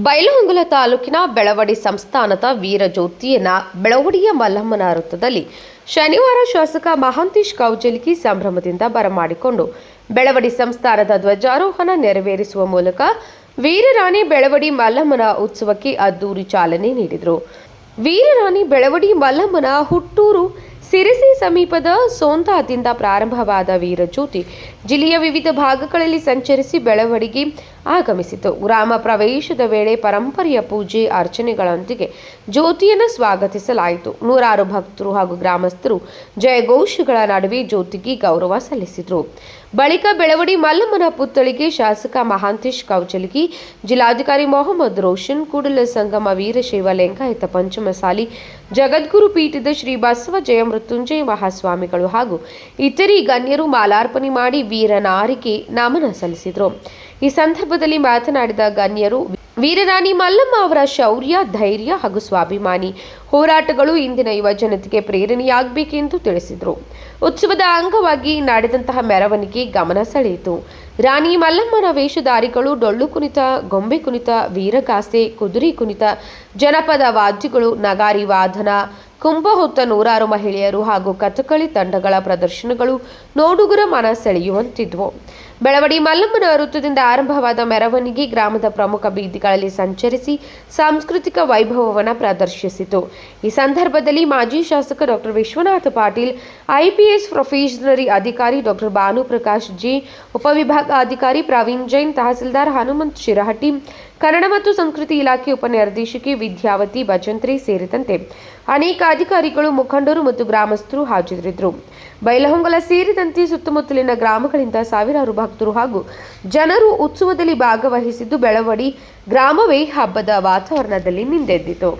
ಬೈಲಹೊಂಗಲ ತಾಲೂಕಿನ ಬೆಳವಡಿ ಸಂಸ್ಥಾನದ ವೀರಜ್ಯೋತಿಯನ್ನ ಬೆಳವಡಿಯ ಮಲ್ಲಮ್ಮನ ವೃತ್ತದಲ್ಲಿ ಶನಿವಾರ ಶಾಸಕ ಮಹಾಂತೇಶ್ ಕೌಜಲ್ಗಿ ಸಂಭ್ರಮದಿಂದ ಬರಮಾಡಿಕೊಂಡು ಬೆಳವಡಿ ಸಂಸ್ಥಾನದ ಧ್ವಜಾರೋಹಣ ನೆರವೇರಿಸುವ ಮೂಲಕ ವೀರರಾಣಿ ಬೆಳವಡಿ ಮಲ್ಲಮ್ಮನ ಉತ್ಸವಕ್ಕೆ ಅದ್ದೂರಿ ಚಾಲನೆ ನೀಡಿದರು. ವೀರರಾಣಿ ಬೆಳವಡಿ ಮಲ್ಲಮ್ಮನ ಹುಟ್ಟೂರು ಸಿರಿಸಿ ಸಮೀಪದ ಸೋಂದಾದಿಂದ ಪ್ರಾರಂಭವಾದ ವೀರಜ್ಯೋತಿ ಜಿಲ್ಲೆಯ ವಿವಿಧ ಭಾಗಗಳಲ್ಲಿ ಸಂಚರಿಸಿ ಬೆಳವಡಿಗೆ ಆಗಮಿಸಿತು. ಗ್ರಾಮ ಪ್ರವೇಶದ ವೇಳೆ ಪರಂಪರೆಯ ಪೂಜೆ ಅರ್ಚನೆಗಳೊಂದಿಗೆ ಜ್ಯೋತಿಯನ್ನು ಸ್ವಾಗತಿಸಲಾಯಿತು. ನೂರಾರು ಭಕ್ತರು ಹಾಗೂ ಗ್ರಾಮಸ್ಥರು ಜಯಘೋಷಗಳ ನಡುವೆ ಜ್ಯೋತಿಗೆ ಗೌರವ ಸಲ್ಲಿಸಿದರು. ಬಳಿಕ ಬೆಳವಡಿ ಮಲ್ಲಮ್ಮನ ಪುತ್ಥಳಿಗೆ ಶಾಸಕ ಮಹಾಂತೇಶ್ ಕೌಜಲ್ಗಿ, ಜಿಲ್ಲಾಧಿಕಾರಿ ಮೊಹಮ್ಮದ್ ರೋಷನ್, ಕೂಡಲ ಸಂಗಮ ವೀರಶೈವ ಲಿಂಗಾಯತ ಪಂಚಮಸಾಲಿ ಜಗದ್ಗುರು ಪೀಠದ ಶ್ರೀ ಬಸವ ಜಯಮೃತ್ಯುಂಜಯ ಮಹಾಸ್ವಾಮಿಗಳು ಹಾಗೂ ಇತರೆ ಗಣ್ಯರು ಮಾಲಾರ್ಪಣೆ ಮಾಡಿ ವೀರನಾರಿಗೆ ನಮನ ಸಲ್ಲಿಸಿದರು. ಈ ಸಂದರ್ಭದಲ್ಲಿ ಮಾತನಾಡಿದ ಗಣ್ಯರು, ವೀರರಾಣಿ ಮಲ್ಲಮ್ಮ ಅವರ ಶೌರ್ಯ, ಧೈರ್ಯ ಹಾಗೂ ಸ್ವಾಭಿಮಾನಿ ಹೋರಾಟಗಳು ಇಂದಿನ ಯುವ ಜನತೆಗೆ ಪ್ರೇರಣೆಯಾಗಬೇಕೆಂದು ತಿಳಿಸಿದರು. ಉತ್ಸವದ ಅಂಗವಾಗಿ ನಡೆದಂತಹ ಮೆರವಣಿಗೆ ಗಮನ ಸೆಳೆಯಿತು. ರಾಣಿ ಮಲ್ಲಮ್ಮನ ವೇಷಧಾರಿಗಳು ಡೊಳ್ಳು ಕುಣಿತ, ಗೊಂಬೆ ಕುಣಿತ, ವೀರಗಾಸೆ, ಕುದುರೆ ಕುಣಿತ, ಜನಪದ ವಾದ್ಯಗಳು, ನಗಾರಿ ವಾದನ, ಕುಂಭ ಹೊತ್ತ ನೂರಾರು ಮಹಿಳೆಯರು ಹಾಗೂ ಕಥಕಳಿ ತಂಡಗಳ ಪ್ರದರ್ಶನಗಳು ನೋಡುಗರ ಮನ ಸೆಳೆಯುವಂತಿದ್ವು. ಬೆಳವಡಿ ಮಲ್ಲಮ್ಮನ ವೃತ್ತದಿಂದ ಆರಂಭವಾದ ಮೆರವಣಿಗೆ ಗ್ರಾಮದ ಪ್ರಮುಖ ಬೀದಿಗಳಲ್ಲಿ ಸಂಚರಿಸಿ ಸಾಂಸ್ಕೃತಿಕ ವೈಭವವನ್ನು ಪ್ರದರ್ಶಿಸಿತು. ಈ ಸಂದರ್ಭದಲ್ಲಿ ಮಾಜಿ ಶಾಸಕ doctor Vishwanath Patil, IPS probationary ಅಧಿಕಾರಿ ಡಾಕ್ಟರ್ ಭಾನುಪ್ರಕಾಶ್ ಜಿ, ಉಪವಿಭಾಗಾಧಿಕಾರಿ ಪ್ರವೀಣ್ ಜೈನ್, ತಹಸೀಲ್ದಾರ್ ಹನುಮಂತ್ ಶಿರಹಟ್ಟಿ, ಕನ್ನಡ ಮತ್ತು ಸಂಸ್ಕೃತಿ ಇಲಾಖೆ ಉಪನಿರ್ದೇಶಕಿ ವಿದ್ಯಾವತಿ ಭಜಂತ್ರಿ ಸೇರಿದಂತೆ ಅನೇಕ ಅಧಿಕಾರಿಗಳು, ಮುಖಂಡರು ಮತ್ತು ಗ್ರಾಮಸ್ಥರು ಹಾಜರಿದ್ದರು. ಬೈಲಹೊಂಗಲ ಸೇರಿದಂತೆ ಸುತ್ತಮುತ್ತಲಿನ ಗ್ರಾಮಗಳಿಂದ ಸಾವಿರಾರು ಭಕ್ತರು ಹಾಗೂ ಜನರು ಉತ್ಸವದಲ್ಲಿ ಭಾಗವಹಿಸಿದ್ದು ಬೆಳವಡಿ ಗ್ರಾಮವೇ ಹಬ್ಬದ ವಾತಾವರಣದಲ್ಲಿ ಮಿಂದೆದ್ದಿತು.